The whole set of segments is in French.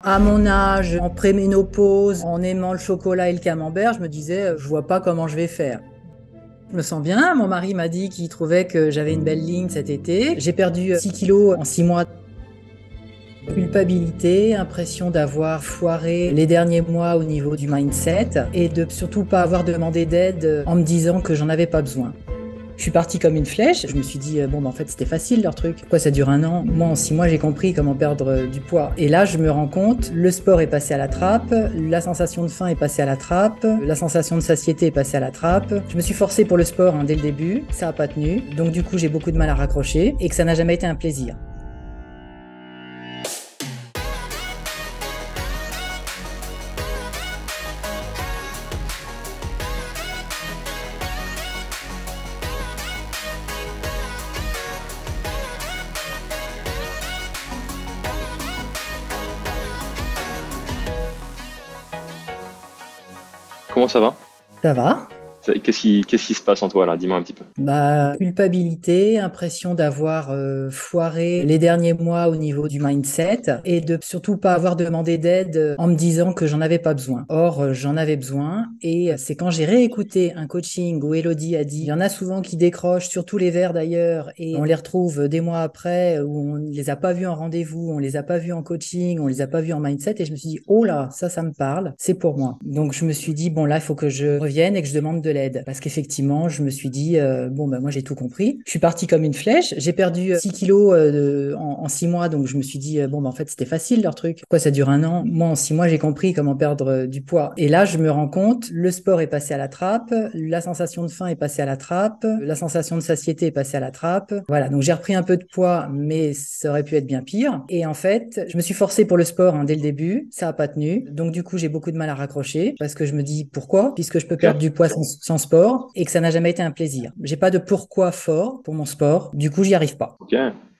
À mon âge, en préménopause, en aimant le chocolat et le camembert, je me disais, je vois pas comment je vais faire. Je me sens bien. Mon mari m'a dit qu'il trouvait que j'avais une belle ligne cet été. J'ai perdu 6 kilos en 6 mois. Culpabilité, impression d'avoir foiré les derniers mois au niveau du mindset et de surtout pas avoir demandé d'aide en me disant que j'en avais pas besoin. Je suis partie comme une flèche. Je me suis dit, bon, en fait, c'était facile leur truc. Pourquoi ça dure un an? Moi, en 6 mois, j'ai compris comment perdre du poids. Et là, je me rends compte, le sport est passé à la trappe, la sensation de faim est passée à la trappe, la sensation de satiété est passée à la trappe. Je me suis forcée pour le sport dès le début, ça n'a pas tenu. Donc, du coup, j'ai beaucoup de mal à raccrocher et que ça n'a jamais été un plaisir. Comment ça va? Ça va? Qu'est-ce qui se passe en toi là? Dis-moi un petit peu. Culpabilité, impression d'avoir foiré les derniers mois au niveau du mindset et de surtout pas avoir demandé d'aide en me disant que j'en avais pas besoin. Or, j'en avais besoin et c'est quand j'ai réécouté un coaching où Elodie a dit, il y en a souvent qui décrochent, surtout les verts d'ailleurs, et on les retrouve des mois après où on les a pas vus en rendez-vous, on les a pas vus en coaching, on les a pas vus en mindset et je me suis dit, oh là, ça me parle, c'est pour moi. Donc, je me suis dit, bon là, il faut que je revienne et que je demande de l'aide. Parce qu'effectivement, je me suis dit, moi j'ai tout compris. Je suis partie comme une flèche. J'ai perdu 6 kilos en 6 mois. Donc je me suis dit, en fait, c'était facile leur truc. Pourquoi ça dure un an? Moi, en 6 mois, j'ai compris comment perdre du poids. Et là, je me rends compte, le sport est passé à la trappe, la sensation de faim est passée à la trappe, la sensation de satiété est passée à la trappe. Voilà, donc j'ai repris un peu de poids, mais ça aurait pu être bien pire. Et en fait, je me suis forcée pour le sport dès le début. Ça a pas tenu. Donc du coup, j'ai beaucoup de mal à raccrocher parce que je me dis, pourquoi? Puisque je peux Ok. perdre du poids sans sport et que ça n'a jamais été un plaisir. J'ai pas de pourquoi fort pour mon sport, du coup j'y arrive pas. Ok.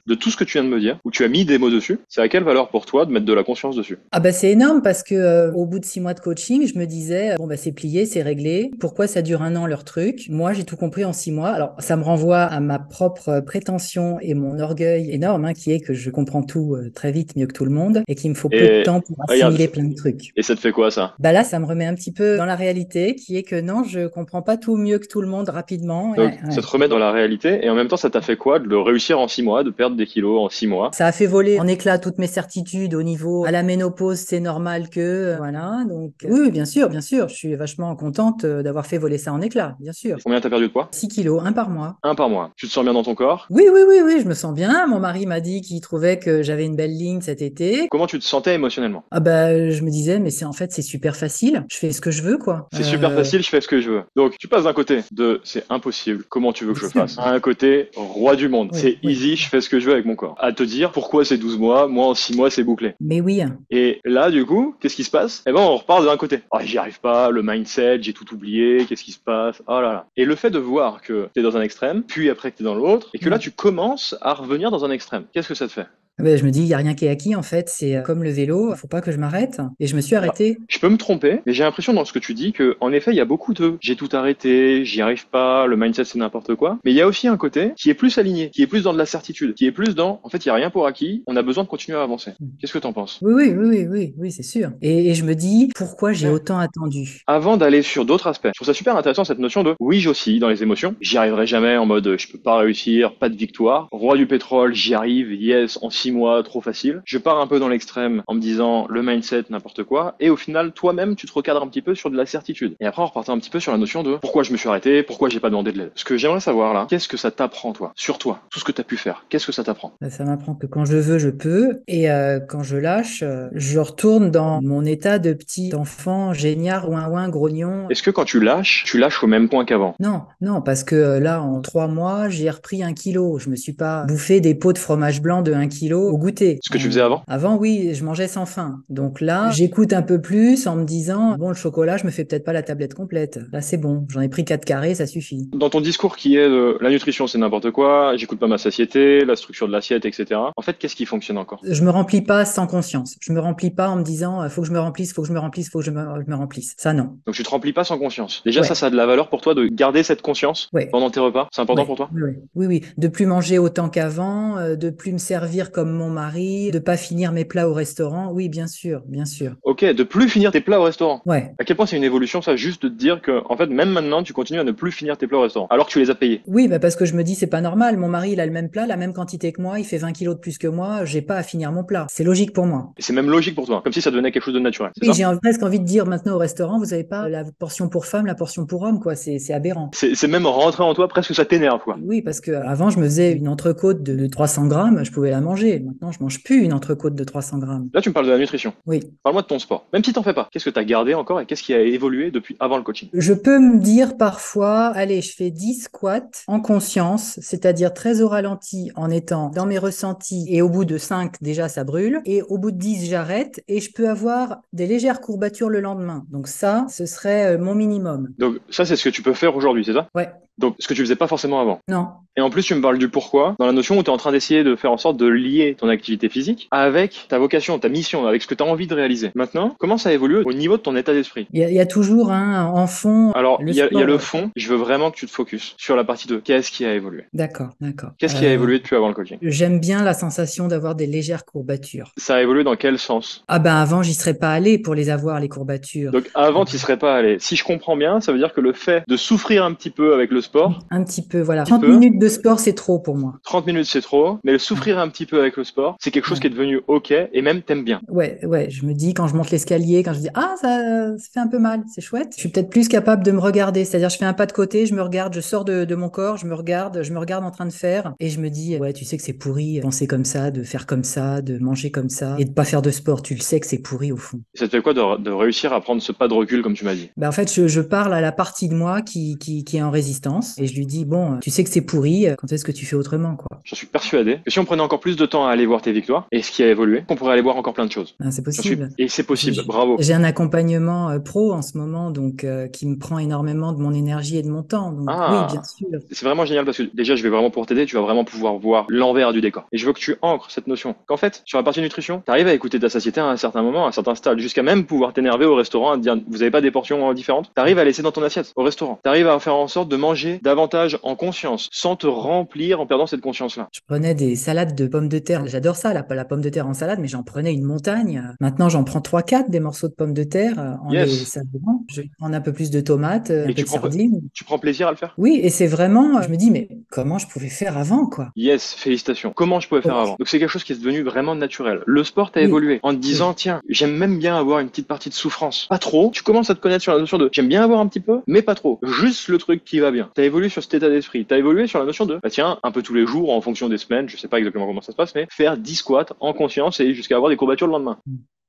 De tout ce que tu viens de me dire, où tu as mis des mots dessus, c'est à quelle valeur pour toi de mettre de la conscience dessus? C'est énorme parce que au bout de 6 mois de coaching, je me disais c'est plié, c'est réglé. Pourquoi ça dure un an leur truc? Moi j'ai tout compris en 6 mois. Alors ça me renvoie à ma propre prétention et mon orgueil énorme qui est que je comprends tout très vite, mieux que tout le monde et qu'il me faut peu de Et temps pour regarde, assimiler plein de trucs. et ça te fait quoi ça? Là, ça me remet un petit peu dans la réalité, qui est que non, je comprends pas tout mieux que tout le monde rapidement. Donc Ouais, ça ouais. te remet dans la réalité et en même temps ça t'a fait quoi de le réussir en 6 mois, de perdre des kilos en 6 mois? Ça a fait voler en éclat toutes mes certitudes au niveau à la ménopause, c'est normal que voilà. Donc oui, bien sûr, bien sûr, je suis vachement contente d'avoir fait voler ça en éclat, bien sûr. Et combien t'as perdu de poids? 6 kilos, un par mois. Un par mois. Tu te sens bien dans ton corps? Oui, oui, oui, oui, je me sens bien. Mon mari m'a dit qu'il trouvait que j'avais une belle ligne cet été. Comment tu te sentais émotionnellement? Je me disais, mais c'est super facile. Je fais ce que je veux, quoi. C'est super facile, je fais ce que je veux. Donc, tu passes d'un côté de c'est impossible, comment tu veux que Bien je sûr. fasse, à un côté roi du monde. Oui, C'est oui. easy, je fais ce que je veux avec mon corps. À te dire pourquoi c'est 12 mois, moi en 6 mois c'est bouclé. Mais oui. Et là, du coup, qu'est-ce qui se passe? Eh ben, on repart d'un côté. Oh, j'y arrive pas, le mindset, j'ai tout oublié, qu'est-ce qui se passe? Oh là là. Et le fait de voir que t'es dans un extrême, puis après que t'es dans l'autre, et que là, Ouais. tu commences à revenir dans un extrême. Qu'est-ce que ça te fait? Je me dis, il n'y a rien qui est acquis en fait, c'est comme le vélo, faut pas que je m'arrête. Et je me suis arrêtée. Je peux me tromper, mais j'ai l'impression dans ce que tu dis que, en effet, il y a beaucoup de j'ai tout arrêté, j'y arrive pas, le mindset c'est n'importe quoi. Mais il y a aussi un côté qui est plus aligné, qui est plus dans de la certitude, qui est plus dans, en fait, il y a rien pour acquis, on a besoin de continuer à avancer. Qu'est-ce que t'en penses? Oui, oui, oui, oui, oui, oui, c'est sûr. Et je me dis, pourquoi j'ai autant attendu? Avant d'aller sur d'autres aspects, je trouve ça super intéressant cette notion de oui, j'oscille dans les émotions, j'y arriverai jamais en mode je peux pas réussir, pas de victoire. Roi du pétrole, j'y arrive, yes, en 6 mois, trop facile. Je pars un peu dans l'extrême en me disant le mindset, n'importe quoi, et au final, toi-même, tu te recadres un petit peu sur de la certitude. Et après, on repartait un petit peu sur la notion de pourquoi je me suis arrêté, pourquoi j'ai pas demandé de l'aide. Ce que j'aimerais savoir là, qu'est-ce que ça t'apprend toi, sur toi, tout ce que t'as pu faire, qu'est-ce que ça t'apprend? Ça m'apprend que quand je veux, je peux. Et quand je lâche, je retourne dans mon état de petit enfant génial, ouin-ouin, grognon. Est-ce que quand tu lâches au même point qu'avant? Non, non, parce que là, en 3 mois, j'ai repris 1 kilo. Je me suis pas bouffé des pots de fromage blanc de 1 kilo au goûter. Ce que tu faisais avant? Avant, oui, je mangeais sans faim. Donc là, j'écoute un peu plus en me disant, bon, le chocolat, je me fais peut-être pas la tablette complète. Là, c'est bon. J'en ai pris 4 carrés, ça suffit. Dans ton discours qui est de la nutrition c'est n'importe quoi, j'écoute pas ma satiété, la structure de l'assiette, etc. En fait, qu'est-ce qui fonctionne encore? Je me remplis pas sans conscience. Je me remplis pas en me disant, faut que je me remplisse, faut que je me remplisse, faut que je me remplisse. Ça, non. Donc tu te remplis pas sans conscience. Déjà Ouais. ça a de la valeur pour toi de garder cette conscience Ouais. pendant tes repas. C'est important Ouais, pour toi? oui, oui, oui, oui. De plus manger autant qu'avant, de plus me servir comme comme mon mari, de pas finir mes plats au restaurant. Oui, bien sûr, bien sûr. Ok, de plus finir tes plats au restaurant. Ouais. À quel point c'est une évolution, ça, juste de te dire que, en fait, même maintenant, tu continues à ne plus finir tes plats au restaurant, alors que tu les as payés. Oui, bah parce que je me dis, c'est pas normal. Mon mari, il a le même plat, la même quantité que moi, il fait 20 kilos de plus que moi, j'ai pas à finir mon plat. C'est logique pour moi. Et c'est même logique pour toi, comme si ça devenait quelque chose de naturel, c'est Oui, ça? presque envie de dire maintenant au restaurant, vous avez pas la portion pour femme, la portion pour homme, quoi. C'est aberrant. C'est même rentré en toi, presque ça t'énerve, quoi. Oui, parce que avant, je me faisais une entrecôte de 300 grammes, je pouvais la manger. Maintenant, je mange plus une entrecôte de 300 grammes. Là, tu me parles de la nutrition. Oui. Parle-moi de ton sport. Même si t'en fais pas, qu'est-ce que t'as gardé encore et qu'est-ce qui a évolué depuis avant le coaching? Je peux me dire parfois, allez, je fais 10 squats en conscience, c'est-à-dire très au ralenti en étant dans mes ressentis et au bout de 5, déjà, ça brûle. Et au bout de 10, j'arrête et je peux avoir des légères courbatures le lendemain. Donc ça, ce serait mon minimum. Donc, ça, c'est ce que tu peux faire aujourd'hui, c'est ça? Ouais. Donc, ce que tu faisais pas forcément avant. Non. Et en plus, tu me parles du pourquoi, dans la notion où tu es en train d'essayer de faire en sorte de lier ton activité physique avec ta vocation, ta mission, avec ce que tu as envie de réaliser. Maintenant, comment ça évolue au niveau de ton état d'esprit? Il y a toujours en fond Alors, le il y a le sport. fond, je veux vraiment que tu te focuses sur la partie de qu'est-ce qui a évolué. D'accord, d'accord. Qu'est-ce qui a évolué depuis avant le coaching? J'aime bien la sensation d'avoir des légères courbatures. Ça a évolué dans quel sens? Ah ben avant, j'y serais pas allé pour les avoir, les courbatures. Donc avant, tu serais pas allé. Si je comprends bien, ça veut dire que le fait de souffrir un petit peu avec le sport, Un petit peu, voilà. petit 30 peu. minutes de sport, c'est trop pour moi. 30 minutes c'est trop, mais le souffrir un petit peu avec le sport, c'est quelque chose Ouais. qui est devenu ok et même t'aimes bien. Ouais, ouais, je me dis quand je monte l'escalier, quand je dis ah ça fait un peu mal, c'est chouette. Je suis peut-être plus capable de me regarder, c'est-à-dire je fais un pas de côté, je me regarde, je sors de mon corps, je me regarde en train de faire et je me dis ouais tu sais que c'est pourri, penser comme ça, de faire comme ça, de manger comme ça et de pas faire de sport, tu le sais que c'est pourri au fond. Ça te fait quoi de réussir à prendre ce pas de recul comme tu m'as dit? Ben en fait je parle à la partie de moi qui est en résistance et je lui dis bon tu sais que c'est pourri, quand est-ce que tu fais autrement quoi? J'en suis persuadé que si on prenait encore plus de temps à aller voir tes victoires et ce qui a évolué, on pourrait aller voir encore plein de choses. Ben, c'est possible. Et c'est possible, J'ai bravo. j'ai un accompagnement pro en ce moment, donc qui me prend énormément de mon énergie et de mon temps. Donc oui, bien Ah, sûr. c'est vraiment génial parce que déjà je vais vraiment pouvoir t'aider, tu vas vraiment pouvoir voir l'envers du décor. Et je veux que tu ancres cette notion qu'en fait, sur la partie nutrition, tu arrives à écouter ta satiété à un certain moment, à un certain stade, jusqu'à même pouvoir t'énerver au restaurant à te dire vous avez pas des portions différentes. Tu arrives à laisser dans ton assiette au restaurant. Tu arrives à faire en sorte de manger davantage en conscience, sans te remplir en perdant cette conscience-là. Je prenais des salades de pommes de terre. J'adore ça, la pomme de terre en salade, mais j'en prenais une montagne. Maintenant, j'en prends 3, 4 des morceaux de pommes de terre en les Yes. savourant. Je vais prendre un peu plus de tomates, un Et peu de sardines. tu prends plaisir à le faire? Oui, et c'est vraiment, je me dis, mais comment je pouvais faire avant, quoi? Yes, félicitations. Comment je pouvais faire avant? Donc c'est quelque chose qui est devenu vraiment naturel. Le sport t'a Oui, évolué en te disant, oui. tiens, j'aime même bien avoir une petite partie de souffrance. Pas trop. Tu commences à te connaître sur la notion de, j'aime bien avoir un petit peu, mais pas trop. Juste le truc qui va bien. T'as évolué sur cet état d'esprit. T'as évolué sur la notion de, bah tiens, un peu tous les jours, en fonction des semaines, je sais pas exactement comment ça se passe, mais faire 10 squats en conscience et jusqu'à avoir des courbatures le lendemain.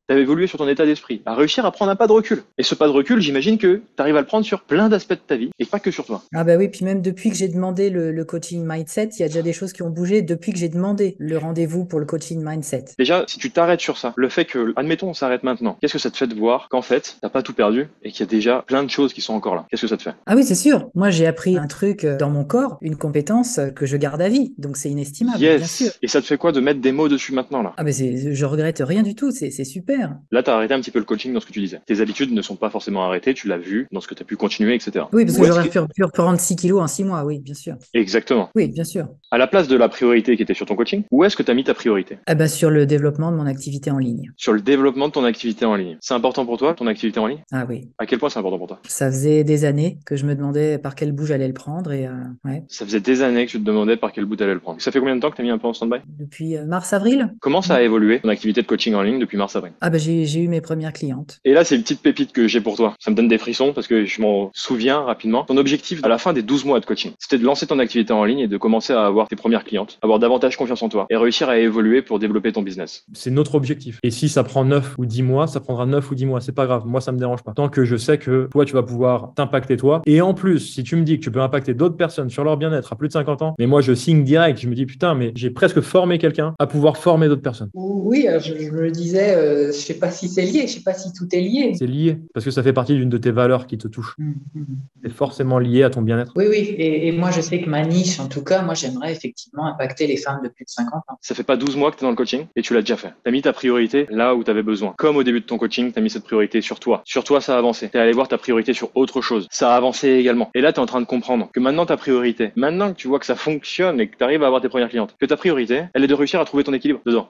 T'as évolué sur ton état d'esprit, à réussir à prendre un pas de recul. Et ce pas de recul, j'imagine que t'arrives à le prendre sur plein d'aspects de ta vie, et pas que sur toi. Ah bah oui, puis même depuis que j'ai demandé le coaching mindset, il y a déjà des choses qui ont bougé depuis que j'ai demandé le rendez-vous pour le coaching mindset. Déjà, si tu t'arrêtes sur ça, le fait que, admettons, on s'arrête maintenant, qu'est-ce que ça te fait de voir qu'en fait, t'as pas tout perdu et qu'il y a déjà plein de choses qui sont encore là? Qu'est-ce que ça te fait? Ah oui, c'est sûr. Moi, j'ai appris un truc dans mon corps, une compétence que je garde à vie. Donc, c'est inestimable, bien sûr. Yes! Et ça te fait quoi de mettre des mots dessus maintenant, là? Ah mais je regrette rien du tout, c'est super. Là, t'as arrêté un petit peu le coaching dans ce que tu disais. Tes habitudes ne sont pas forcément arrêtées, tu l'as vu dans ce que t'as pu continuer, etc. Oui, parce Où que est-ce j'aurais pu reprendre 6 kilos en 6 mois, oui, bien sûr. Exactement. Oui, bien sûr. À la place de la priorité qui était sur ton coaching, où est-ce que t'as mis ta priorité? Ah bah, sur le développement de mon activité en ligne. Sur le développement de ton activité en ligne. C'est important pour toi, ton activité en ligne? Ah oui. À quel point c'est important pour toi? Ça faisait des années que je me demandais par quel bout j'allais le prendre et ouais. Ça faisait des années que tu te demandais par quel bout t'allais le prendre. Ça fait combien de temps que t'as mis un peu en stand-by? Depuis mars-avril. Comment ça a évolué, ton activité de coaching en ligne depuis mars-avril? Ah bah, j'ai eu mes premières clientes. Et là, c'est une petite pépite que j'ai pour toi. Ça me donne des frissons parce que je m'en souviens rapidement. Ton objectif à la fin des 12 mois de coaching, c'était de lancer ton activité en ligne et de commencer à avoir tes premières clientes, avoir davantage confiance en toi et réussir à évoluer pour développer ton business. C'est notre objectif. Et si ça prend 9 ou 10 mois, ça prendra 9 ou 10 mois. C'est pas grave. Moi, ça me dérange pas. Tant que je sais que toi, tu vas pouvoir t'impacter toi. Et en plus, si tu me dis que tu peux impacter d'autres personnes sur leur bien-être à plus de 50 ans, mais moi, je signe direct. Je me dis, putain, mais j'ai presque formé quelqu'un à pouvoir former d'autres personnes. Oui, je me disais, sais pas si c'est lié, je sais pas si tout est lié. C'est lié, parce que ça fait partie d'une de tes valeurs qui te touche. C'est forcément lié à ton bien-être. Oui, oui. Et moi, je sais que ma niche, en tout cas, moi, j'aimerais effectivement impacter les femmes de plus de 50 ans. Ça fait pas 12 mois que tu es dans le coaching et tu l'as déjà fait. Tu as mis ta priorité là où tu avais besoin. Comme au début de ton coaching, tu as mis cette priorité sur toi. Sur toi, ça a avancé. Tu es allé voir ta priorité sur autre chose. Ça a avancé également. Et là, tu es en train de comprendre que maintenant, ta priorité, maintenant que tu vois que ça fonctionne et que tu arrives à avoir tes premières clientes, que ta priorité, elle est de réussir à trouver ton équilibre dedans.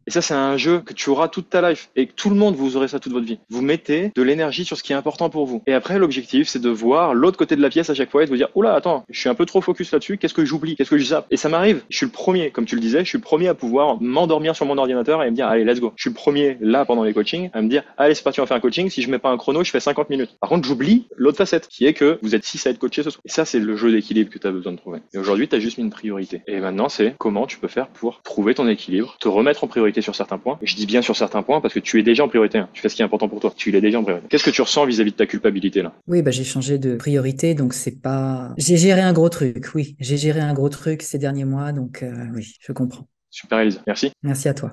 Et ça, c'est un jeu que tu auras toute ta life et que tout le monde, vous aurez ça toute votre vie. Vous mettez de l'énergie sur ce qui est important pour vous. Et après, l'objectif, c'est de voir l'autre côté de la pièce à chaque fois et de vous dire, oula, attends, je suis un peu trop focus là-dessus. Qu'est-ce que j'oublie? Qu'est-ce que je zappe? Et ça m'arrive. Je suis le premier, comme tu le disais, je suis le premier à pouvoir m'endormir sur mon ordinateur et me dire, allez, let's go. Je suis le premier, là, pendant les coachings, à me dire, allez, c'est parti, on va faire un coaching. Si je mets pas un chrono, je fais 50 minutes. Par contre, j'oublie l'autre facette, qui est que vous êtes 6 à être coaché ce soir. Et ça, c'est le jeu d'équilibre que tu as besoin de trouver. Et aujourd'hui, tu as juste mis une priorité. Et maintenant, c'est comment tu peux faire pour trouver ton équilibre, te remettre en priorité sur certains points. Et je dis bien sur certains points parce que tu es déjà en priorité. Hein. Tu fais ce qui est important pour toi. Tu l'es déjà en priorité. Qu'est-ce que tu ressens vis-à-vis de ta culpabilité là? Oui, j'ai changé de priorité, donc c'est pas. J'ai géré un gros truc, oui. J'ai géré un gros truc ces derniers mois, donc oui, je comprends. Super, Elisa. Merci. Merci à toi.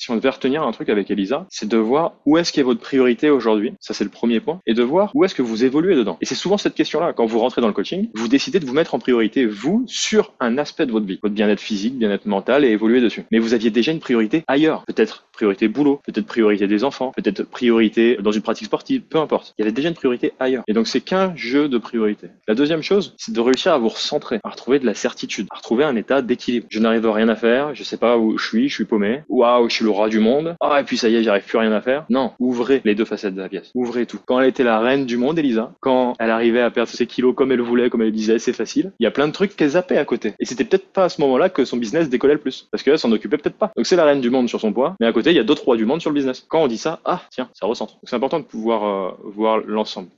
Si on devait retenir un truc avec Elisa, c'est de voir où est-ce qu'est votre priorité aujourd'hui. Ça, c'est le premier point. Et de voir où est-ce que vous évoluez dedans. Et c'est souvent cette question-là. Quand vous rentrez dans le coaching, vous décidez de vous mettre en priorité, vous, sur un aspect de votre vie. Votre bien-être physique, bien-être mental et évoluer dessus. Mais vous aviez déjà une priorité ailleurs. Peut-être priorité boulot, peut-être priorité des enfants, peut-être priorité dans une pratique sportive, peu importe. Il y avait déjà une priorité ailleurs. Et donc, c'est qu'un jeu de priorité. La deuxième chose, c'est de réussir à vous recentrer, à retrouver de la certitude, à retrouver un état d'équilibre. Je n'arrive à rien à faire, je sais pas où je suis paumé. Waouh, je suis le roi du monde. Ah, et puis ça y est, j'arrive plus à rien à faire. Non, ouvrez les deux facettes de la pièce. Ouvrez tout. Quand elle était la reine du monde, Elisa, quand elle arrivait à perdre ses kilos comme elle voulait, comme elle disait, c'est facile. Il y a plein de trucs qu'elle zappait à côté. Et c'était peut-être pas à ce moment-là que son business décollait le plus. Parce qu'elle s'en occupait peut-être pas. Donc c'est la reine du monde sur son poids. Mais à côté, il y a d'autres rois du monde sur le business. Quand on dit ça, ah, tiens, ça recentre. Donc c'est important de pouvoir voir l'ensemble.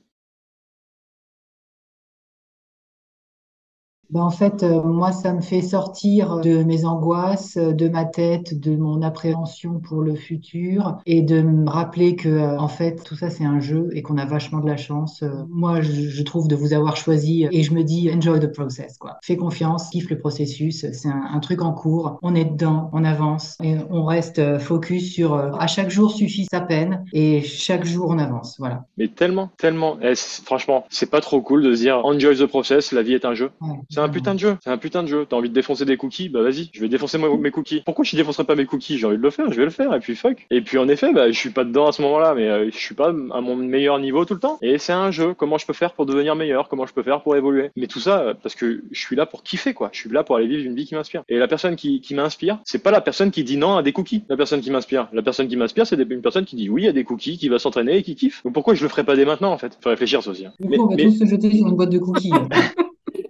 En fait, moi, ça me fait sortir de mes angoisses, de ma tête, de mon appréhension pour le futur et de me rappeler que, en fait, tout ça, c'est un jeu et qu'on a vachement de la chance. Moi, je trouve de vous avoir choisi et je me dis, enjoy the process, quoi. Fais confiance, kiffe le processus. C'est un truc en cours. On est dedans, on avance et on reste focus sur, à chaque jour suffit sa peine et chaque jour on avance. Voilà. Mais tellement, franchement, c'est pas trop cool de se dire, enjoy the process, la vie est un jeu. Ouais. C'est un putain de jeu, c'est un putain de jeu. T'as envie de défoncer des cookies, bah vas-y, je vais défoncer mes cookies. Pourquoi je défoncerais pas mes cookies? J'ai envie de le faire, je vais le faire, et puis fuck. Et puis en effet, je suis pas dedans à ce moment-là, mais je suis pas à mon meilleur niveau tout le temps. Et c'est un jeu, comment je peux faire pour devenir meilleur, comment je peux faire pour évoluer. Mais tout ça, parce que je suis là pour kiffer, quoi. Je suis là pour aller vivre une vie qui m'inspire. Et la personne qui m'inspire, c'est pas la personne qui dit non à des cookies. La personne qui m'inspire, c'est une personne qui dit oui à des cookies, qui va s'entraîner et qui kiffe. Donc pourquoi je le ferais pas dès maintenant, en fait? Faut réfléchir, ça aussi. Hein. On va tous se jeter sur une boîte de cookies.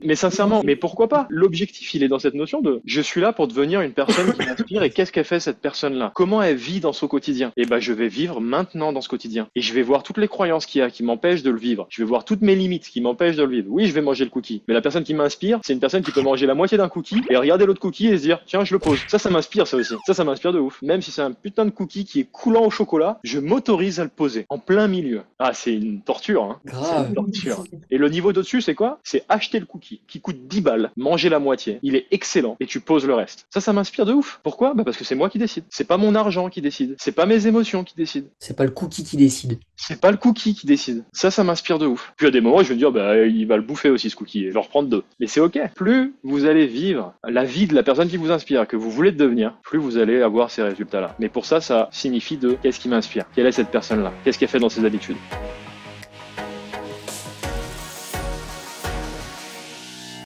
Mais sincèrement, mais pourquoi pas? L'objectif, il est dans cette notion de je suis là pour devenir une personne qui m'inspire et qu'est-ce qu'elle fait cette personne-là? Comment elle vit dans son quotidien? Et je vais vivre maintenant dans ce quotidien. Et je vais voir toutes les croyances qu'il y a qui m'empêchent de le vivre. Je vais voir toutes mes limites qui m'empêchent de le vivre. Oui, je vais manger le cookie. Mais la personne qui m'inspire, c'est une personne qui peut manger la moitié d'un cookie et regarder l'autre cookie et se dire tiens, je le pose. Ça m'inspire, ça aussi. Ça m'inspire de ouf. Même si c'est un putain de cookie qui est coulant au chocolat, je m'autorise à le poser en plein milieu. Ah, c'est une torture, hein. Grave. C'est une torture. Et le niveau d'au-dessus, c'est quoi? C'est acheter le cookie qui coûte 10 balles, manger la moitié, il est excellent et tu poses le reste. Ça m'inspire de ouf. Pourquoi? Parce que c'est moi qui décide. C'est pas mon argent qui décide. C'est pas mes émotions qui décident. C'est pas le cookie qui décide. C'est pas le cookie qui décide. Ça m'inspire de ouf. Puis à des moments, je vais me dire, il va le bouffer aussi ce cookie et je vais en reprendre 2. Mais c'est ok. Plus vous allez vivre la vie de la personne qui vous inspire, que vous voulez devenir, plus vous allez avoir ces résultats-là. Mais pour ça signifie qu'est-ce qui m'inspire? Quelle est cette personne-là? Qu'est-ce qu'elle fait dans ses habitudes?